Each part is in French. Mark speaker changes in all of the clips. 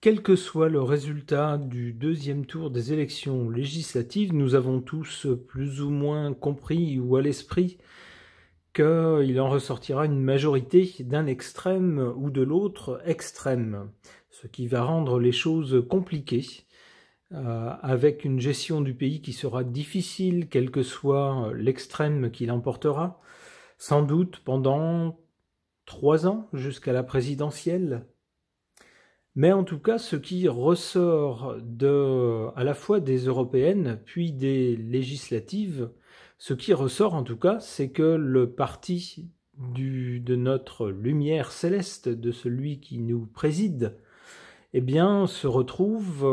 Speaker 1: Quel que soit le résultat du deuxième tour des élections législatives, nous avons tous plus ou moins compris ou à l'esprit qu'il en ressortira une majorité d'un extrême ou de l'autre extrême, ce qui va rendre les choses compliquées, avec une gestion du pays qui sera difficile, quel que soit l'extrême qui l'emportera, sans doute pendant 3 ans jusqu'à la présidentielle. Mais en tout cas, ce qui ressort à la fois des européennes puis des législatives, ce qui ressort en tout cas, c'est que le parti de notre lumière céleste, de celui qui nous préside, eh bien, se retrouve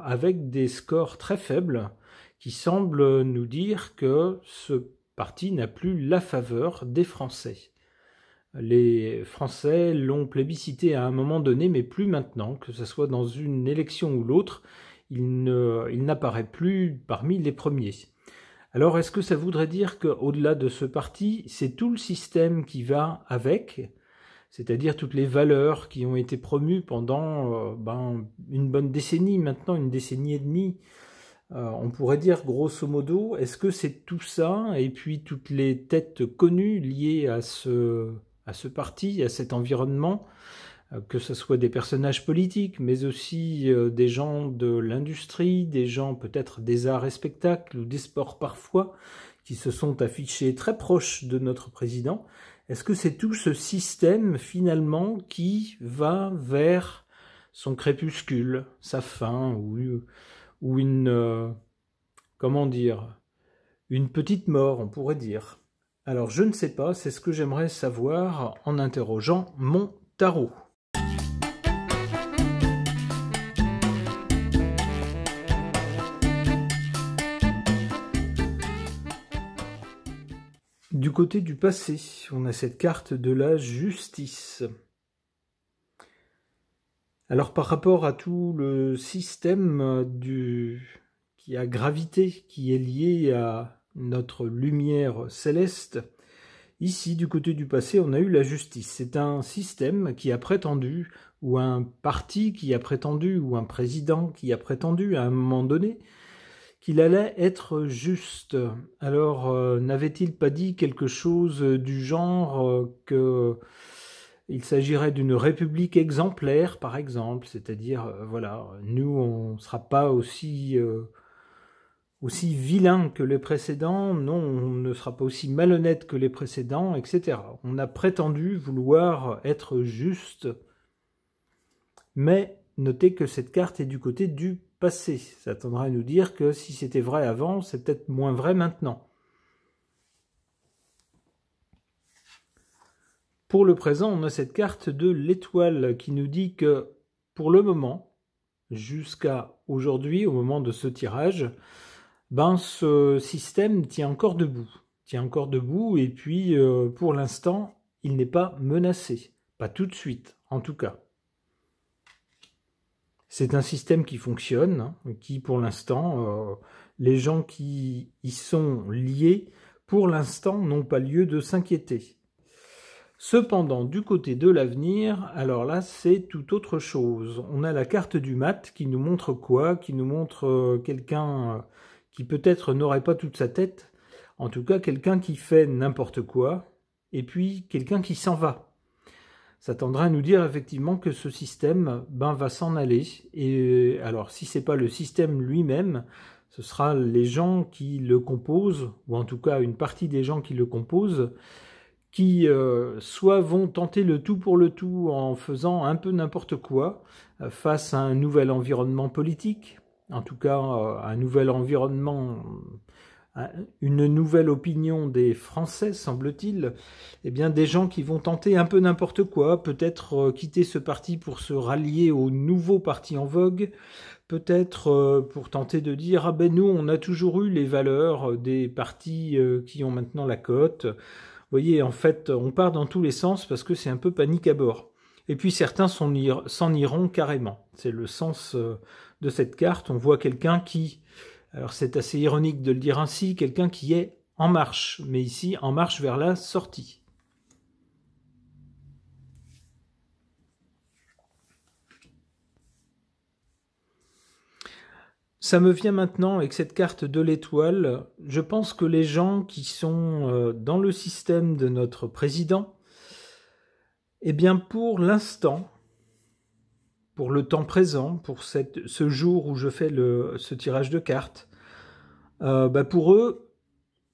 Speaker 1: avec des scores très faibles qui semblent nous dire que ce parti n'a plus la faveur des Français. Les Français l'ont plébiscité à un moment donné, mais plus maintenant, que ce soit dans une élection ou l'autre, il n'apparaît plus parmi les premiers. Alors, est-ce que ça voudrait dire qu'au-delà de ce parti, c'est tout le système qui va avec, c'est-à-dire toutes les valeurs qui ont été promues pendant une bonne décennie, maintenant une décennie et demie, on pourrait dire grosso modo, est-ce que c'est tout ça, et puis toutes les têtes connues liées à ce parti, à cet environnement, que ce soit des personnages politiques, mais aussi des gens de l'industrie, des gens peut-être des arts et spectacles, ou des sports parfois, qui se sont affichés très proches de notre président. Est-ce que c'est tout ce système, finalement, qui va vers son crépuscule, sa fin, ou une... comment dire, une petite mort, on pourrait dire. Alors je ne sais pas, c'est ce que j'aimerais savoir en interrogeant mon tarot. Du côté du passé, on a cette carte de la justice. Alors par rapport à tout le système qui a gravité, qui est lié à notre lumière céleste, ici, du côté du passé, on a eu la justice. C'est un système qui a prétendu, ou un parti qui a prétendu, ou un président qui a prétendu, à un moment donné, qu'il allait être juste. Alors, n'avait-il pas dit quelque chose du genre qu'il s'agirait d'une république exemplaire, par exemple, c'est-à-dire, voilà, nous, on ne sera pas aussi vilain que les précédents, non, on ne sera pas aussi malhonnête que les précédents, etc. On a prétendu vouloir être juste, mais notez que cette carte est du côté du passé. Ça tendra à nous dire que si c'était vrai avant, c'est peut-être moins vrai maintenant. Pour le présent, on a cette carte de l'étoile qui nous dit que, pour le moment, jusqu'à aujourd'hui, au moment de ce tirage, ce système tient encore debout, et puis pour l'instant, il n'est pas menacé, pas tout de suite, en tout cas. C'est un système qui fonctionne, qui pour l'instant, les gens qui y sont liés, pour l'instant, n'ont pas lieu de s'inquiéter. Cependant, du côté de l'avenir, alors là, c'est tout autre chose. On a la carte du mat qui nous montre quoi? Qui nous montre quelqu'un qui peut-être n'aurait pas toute sa tête, en tout cas quelqu'un qui fait n'importe quoi, et puis quelqu'un qui s'en va. Ça tendrait à nous dire effectivement que ce système va s'en aller, et alors si c'est pas le système lui-même, ce sera les gens qui le composent, ou en tout cas une partie des gens qui le composent, qui soit vont tenter le tout pour le tout en faisant un peu n'importe quoi face à un nouvel environnement politique, en tout cas un nouvel environnement, une nouvelle opinion des Français, semble-t-il, eh bien des gens qui vont tenter un peu n'importe quoi, peut-être quitter ce parti pour se rallier au nouveau parti en vogue, peut-être pour tenter de dire « Ah ben nous, on a toujours eu les valeurs des partis qui ont maintenant la cote ». Vous voyez, en fait, on part dans tous les sens parce que c'est un peu panique à bord. Et puis certains s'en iront carrément. C'est le sens de cette carte. On voit quelqu'un qui, alors c'est assez ironique de le dire ainsi, quelqu'un qui est en marche, mais ici en marche vers la sortie. Ça me vient maintenant avec cette carte de l'étoile. Je pense que les gens qui sont dans le système de notre président, eh bien pour l'instant, pour le temps présent, pour ce jour où je fais ce tirage de cartes, pour eux,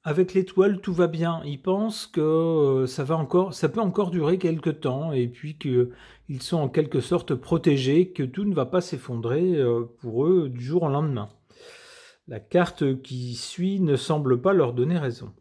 Speaker 1: avec l'étoile, tout va bien. Ils pensent que ça peut encore durer quelques temps, et puis qu'ils sont en quelque sorte protégés, que tout ne va pas s'effondrer pour eux du jour au lendemain. La carte qui suit ne semble pas leur donner raison.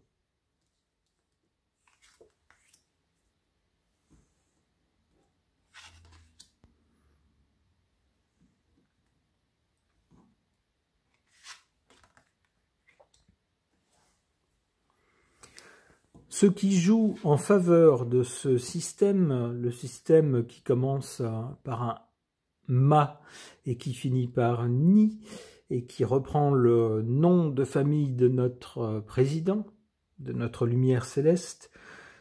Speaker 1: Ce qui joue en faveur de ce système, le système qui commence par un ma et qui finit par ni, et qui reprend le nom de famille de notre président, de notre lumière céleste,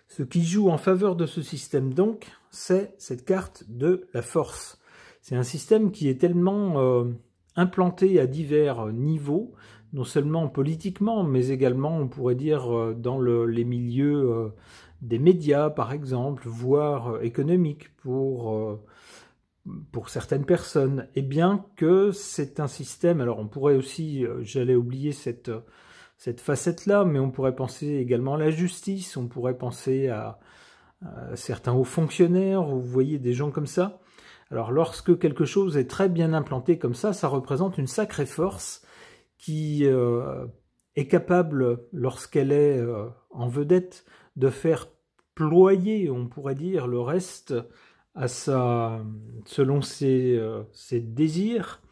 Speaker 1: ce qui joue en faveur de ce système donc, c'est cette carte de la force. C'est un système qui est tellement implanté à divers niveaux, non seulement politiquement, mais également, on pourrait dire, dans les milieux des médias, par exemple, voire économiques pour certaines personnes. Et bien que c'est un système, alors on pourrait aussi, j'allais oublier cette facette-là, mais on pourrait penser également à la justice, on pourrait penser à certains hauts fonctionnaires, vous voyez des gens comme ça. Alors lorsque quelque chose est très bien implanté comme ça représente une sacrée force qui est capable, lorsqu'elle est en vedette, de faire ployer, on pourrait dire, le reste selon ses désirs,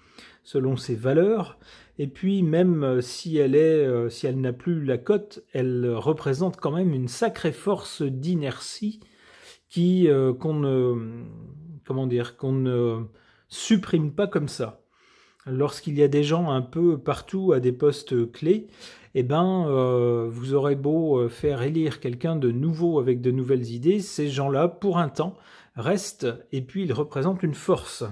Speaker 1: selon ses valeurs. Et puis même si elle n'a plus la cote, elle représente quand même une sacrée force d'inertie qu'on ne supprime pas comme ça. Lorsqu'il y a des gens un peu partout à des postes clés, eh ben, vous aurez beau faire élire quelqu'un de nouveau avec de nouvelles idées, ces gens-là, pour un temps, restent et puis ils représentent une force.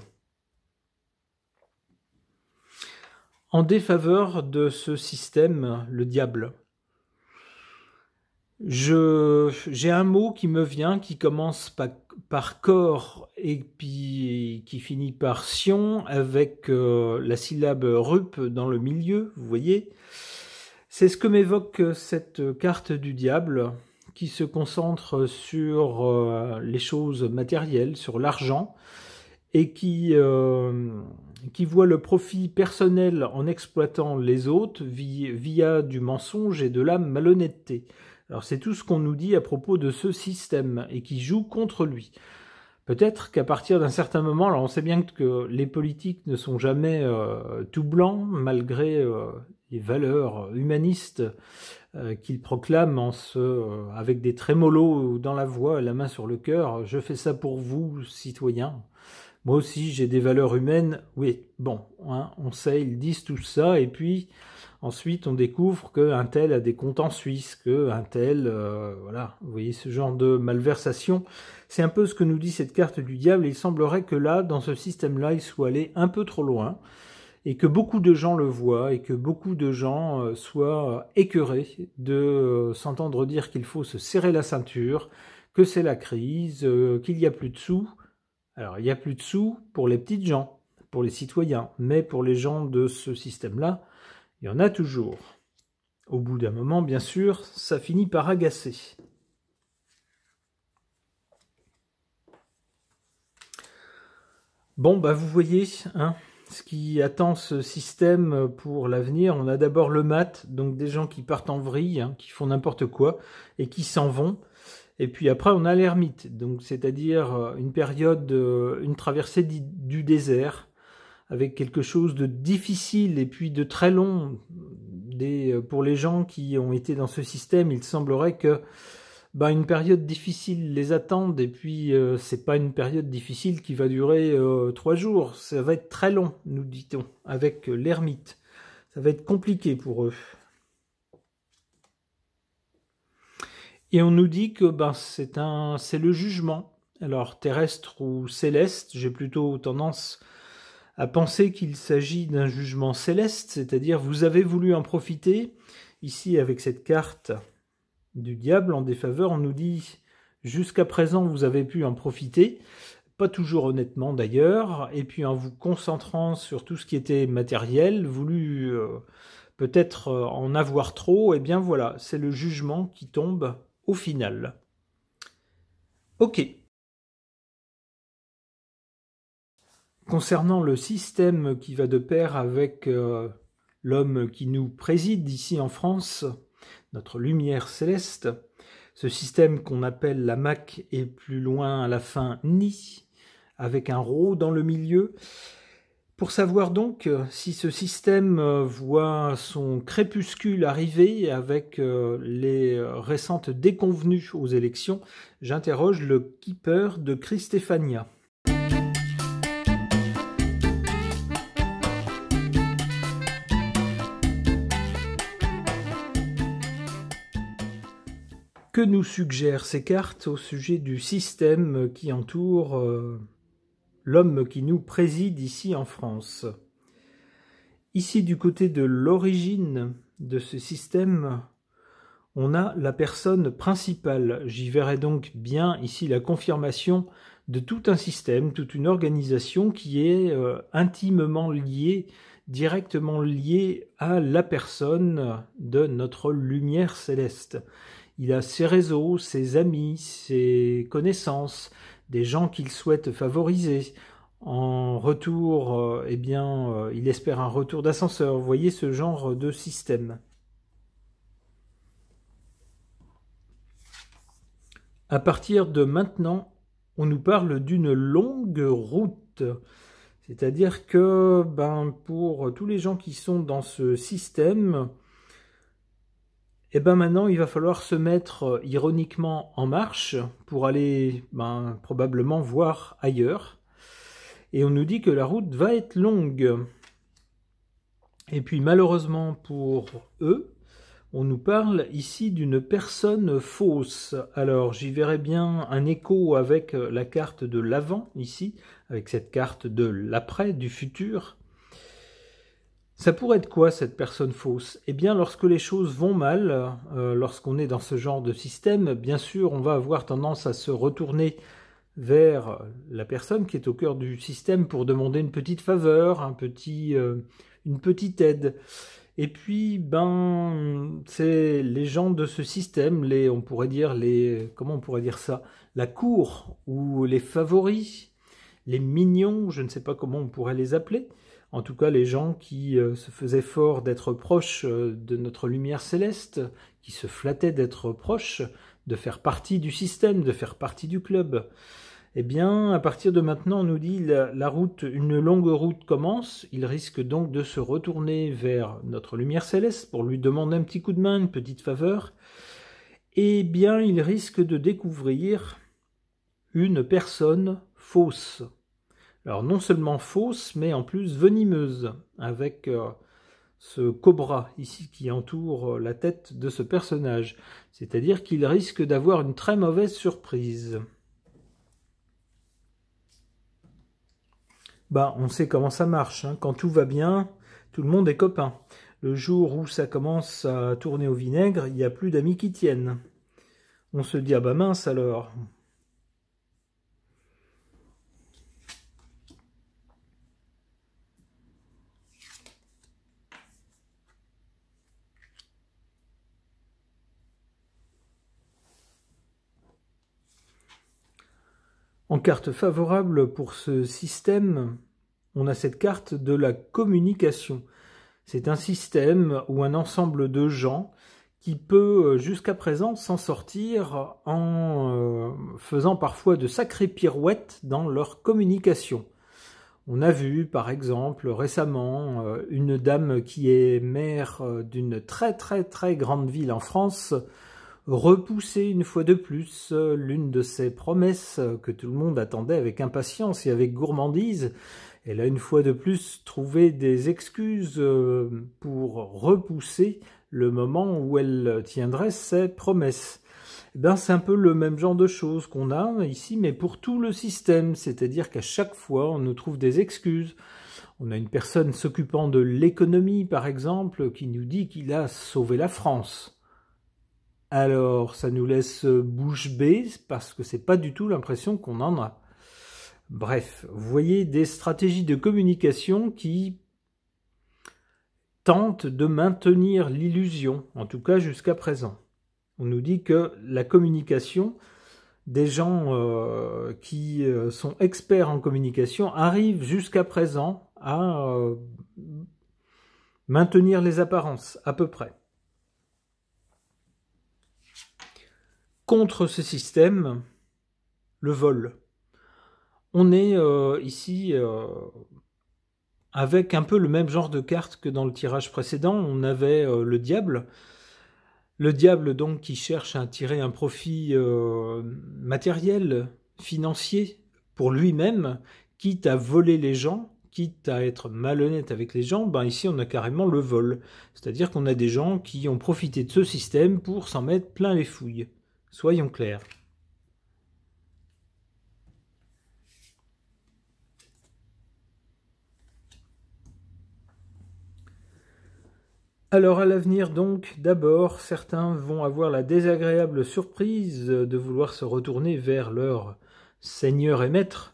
Speaker 1: En défaveur de ce système, le diable. J'ai un mot qui me vient, qui commence par corps et puis qui finit par sion, avec la syllabe rup dans le milieu, vous voyez. C'est ce que m'évoque cette carte du diable, qui se concentre sur les choses matérielles, sur l'argent, et qui voit le profit personnel en exploitant les autres via du mensonge et de la malhonnêteté. Alors c'est tout ce qu'on nous dit à propos de ce système et qui joue contre lui. Peut-être qu'à partir d'un certain moment, alors on sait bien que les politiques ne sont jamais tout blancs, malgré les valeurs humanistes qu'ils proclament avec des trémolos dans la voix, la main sur le cœur. Je fais ça pour vous, citoyens. Moi aussi, j'ai des valeurs humaines. Oui, bon, hein, on sait, ils disent tout ça, et puis ensuite on découvre qu'un tel a des comptes en Suisse, qu'un tel, voilà, vous voyez ce genre de malversation. C'est un peu ce que nous dit cette carte du diable, et il semblerait que là, dans ce système-là, il soit allé un peu trop loin, et que beaucoup de gens le voient, et que beaucoup de gens soient écœurés de s'entendre dire qu'il faut se serrer la ceinture, que c'est la crise, qu'il n'y a plus de sous. Alors, il n'y a plus de sous pour les petites gens, pour les citoyens, mais pour les gens de ce système-là, il y en a toujours. Au bout d'un moment, bien sûr, ça finit par agacer. Bon, vous voyez, hein, ce qui attend ce système pour l'avenir. On a d'abord le mat, donc des gens qui partent en vrille, hein, qui font n'importe quoi, et qui s'en vont. Et puis après, on a l'ermite, donc c'est-à-dire une période, une traversée du désert, avec quelque chose de difficile et puis de très long. Pour les gens qui ont été dans ce système, il semblerait que une période difficile les attende, et puis c'est pas une période difficile qui va durer 3 jours, ça va être très long, nous dit-on, avec l'ermite. Ça va être compliqué pour eux. Et on nous dit que c'est le jugement. Alors terrestre ou céleste, j'ai plutôt tendance à penser qu'il s'agit d'un jugement céleste, c'est-à-dire vous avez voulu en profiter. Ici, avec cette carte du diable en défaveur, on nous dit jusqu'à présent vous avez pu en profiter, pas toujours honnêtement d'ailleurs, et puis en vous concentrant sur tout ce qui était matériel, voulu peut-être en avoir trop, et bien voilà, c'est le jugement qui tombe au final. Ok. Concernant le système qui va de pair avec l'homme qui nous préside ici en France, notre lumière céleste, ce système qu'on appelle la Mac et plus loin à la fin Ni, avec un rho dans le milieu. Pour savoir donc si ce système voit son crépuscule arriver avec les récentes déconvenues aux élections, j'interroge le keeper de Christéphania. Que nous suggèrent ces cartes au sujet du système qui entoure l'homme qui nous préside ici en France? Ici, du côté de l'origine de ce système, on a la personne principale. J'y verrai donc bien ici la confirmation de tout un système, toute une organisation qui est intimement liée, directement liée à la personne de notre lumière céleste. Il a ses réseaux, ses amis, ses connaissances, des gens qu'il souhaite favoriser. En retour, il espère un retour d'ascenseur. Vous voyez ce genre de système. À partir de maintenant, on nous parle d'une longue route. C'est-à-dire que pour tous les gens qui sont dans ce système, maintenant, il va falloir se mettre ironiquement en marche pour aller probablement voir ailleurs. Et on nous dit que la route va être longue. Et puis malheureusement pour eux, on nous parle ici d'une personne fausse. Alors j'y verrai bien un écho avec la carte de l'avant ici, avec cette carte de l'après, du futur. Ça pourrait être quoi cette personne fausse? Eh bien, lorsque les choses vont mal, lorsqu'on est dans ce genre de système, bien sûr, on va avoir tendance à se retourner vers la personne qui est au cœur du système pour demander une petite faveur, une petite aide. Et puis, c'est les gens de ce système, comment on pourrait dire ça? La cour ou les favoris, les mignons, je ne sais pas comment on pourrait les appeler. En tout cas, les gens qui se faisaient fort d'être proches de notre lumière céleste, qui se flattaient d'être proches, de faire partie du système, de faire partie du club. Eh bien, à partir de maintenant, on nous dit une longue route commence. Il risque donc de se retourner vers notre lumière céleste pour lui demander un petit coup de main, une petite faveur. Eh bien, il risque de découvrir une personne fausse. Alors non seulement fausse, mais en plus venimeuse, avec ce cobra ici qui entoure la tête de ce personnage. C'est-à-dire qu'il risque d'avoir une très mauvaise surprise. On sait comment ça marche, hein. Quand tout va bien, tout le monde est copain. Le jour où ça commence à tourner au vinaigre, il n'y a plus d'amis qui tiennent. On se dit, ah bah mince alors. En carte favorable pour ce système, on a cette carte de la communication. C'est un système ou un ensemble de gens qui peut jusqu'à présent s'en sortir en faisant parfois de sacrées pirouettes dans leur communication. On a vu par exemple récemment une dame qui est maire d'une très très très grande ville en France repousser une fois de plus l'une de ses promesses que tout le monde attendait avec impatience et avec gourmandise. Elle a une fois de plus trouvé des excuses pour repousser le moment où elle tiendrait ses promesses. C'est un peu le même genre de choses qu'on a ici, mais pour tout le système, c'est-à-dire qu'à chaque fois, on nous trouve des excuses. On a une personne s'occupant de l'économie, par exemple, qui nous dit qu'il a sauvé la France. Alors, ça nous laisse bouche bée, parce que c'est pas du tout l'impression qu'on en a. Bref, vous voyez des stratégies de communication qui tentent de maintenir l'illusion, en tout cas jusqu'à présent. On nous dit que la communication, des gens qui sont experts en communication arrivent jusqu'à présent à maintenir les apparences, à peu près. Contre ce système, le vol. On est ici avec un peu le même genre de carte que dans le tirage précédent. On avait le diable. Le diable donc qui cherche à tirer un profit matériel, financier pour lui-même, quitte à voler les gens, quitte à être malhonnête avec les gens. Ben ici on a carrément le vol. C'est-à-dire qu'on a des gens qui ont profité de ce système pour s'en mettre plein les fouilles. Soyons clairs. Alors à l'avenir donc, d'abord, certains vont avoir la désagréable surprise de vouloir se retourner vers leur seigneur et maître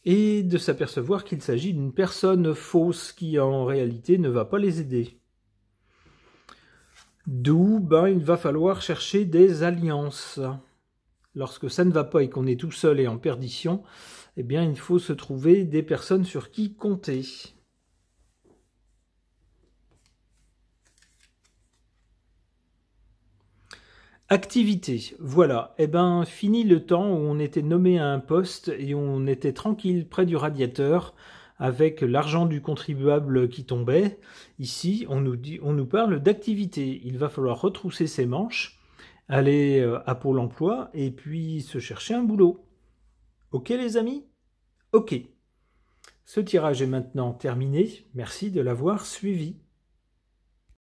Speaker 1: et de s'apercevoir qu'il s'agit d'une personne fausse qui en réalité ne va pas les aider. D'où il va falloir chercher des alliances. Lorsque ça ne va pas et qu'on est tout seul et en perdition, eh bien il faut se trouver des personnes sur qui compter. Activité, voilà, fini le temps où on était nommé à un poste et on était tranquille près du radiateur avec l'argent du contribuable qui tombait. Ici, on nous parle d'activité. Il va falloir retrousser ses manches, aller à Pôle emploi et puis se chercher un boulot. Ok les amis? Ok. Ce tirage est maintenant terminé. Merci de l'avoir suivi.